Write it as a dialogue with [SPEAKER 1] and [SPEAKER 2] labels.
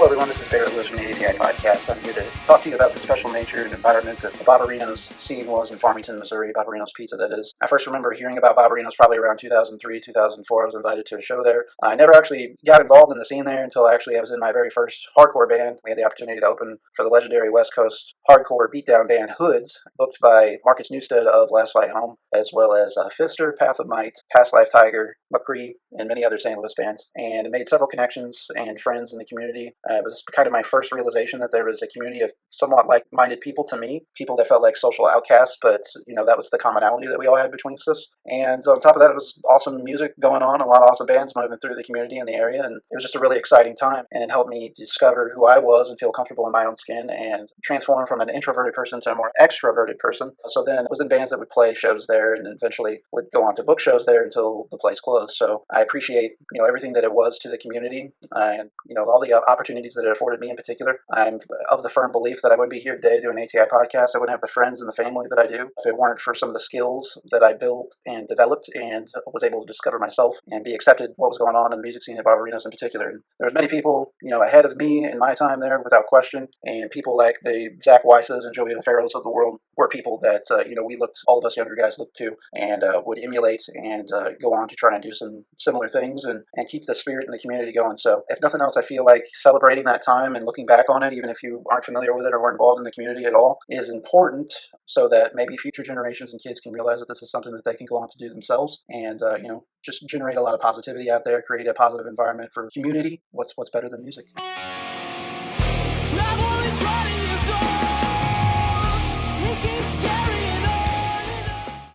[SPEAKER 1] everyone, this is Barrett from the ATI Podcast. I'm here to talk to you about the special nature and environment that the Bob-A-Rino's scene was in Farmington, Missouri. Bob-A-Rino's Pizza, that is. I first remember hearing about Bob-A-Rino's probably around 2003, 2004. I was invited to a show there. I never actually got involved in the scene there until I was in my very first hardcore band. We had the opportunity to open for the legendary West Coast hardcore beatdown band Hoods, booked by Marcus Newstead of Last Flight Home, as well as Fister, Path of Might, Past Life Tiger, McCree, and many other St. Louis bands. And it made several connections and friends in the community. It was kind of my first realization that there was a community of somewhat like-minded people to me, people that felt like social outcasts, but that was the commonality that we all had between us. And on top of that, it was awesome music going on, a lot of awesome bands moving through the community in the area, and it was just a really exciting time, and it helped me discover who I was and feel comfortable in my own skin and transform from an introverted person to a more extroverted person. So then it was in bands that would play shows there and eventually would go on to book shows there until the place closed. So I appreciate everything that it was to the community, and all the opportunities that it afforded me in particular. I'm of the firm belief that I wouldn't be here today doing an ATI podcast. I wouldn't have the friends and the family that I do if it weren't for some of the skills that I built and developed and was able to discover myself and be accepted what was going on in the music scene at Bob-A-Rino's in particular. And there was many people ahead of me in my time there without question, and people like the Zach Weisses and Joey Farrells of the world were people that all of us younger guys looked to and would emulate and go on to try and do some similar things and keep the spirit in the community going. So if nothing else, I feel like celebrating that time and looking back on it, even if you aren't familiar with it or weren't involved in the community at all, is important so that maybe future generations and kids can realize that this is something that they can go on to do themselves and just generate a lot of positivity out there, create a positive environment for community. What's better than music?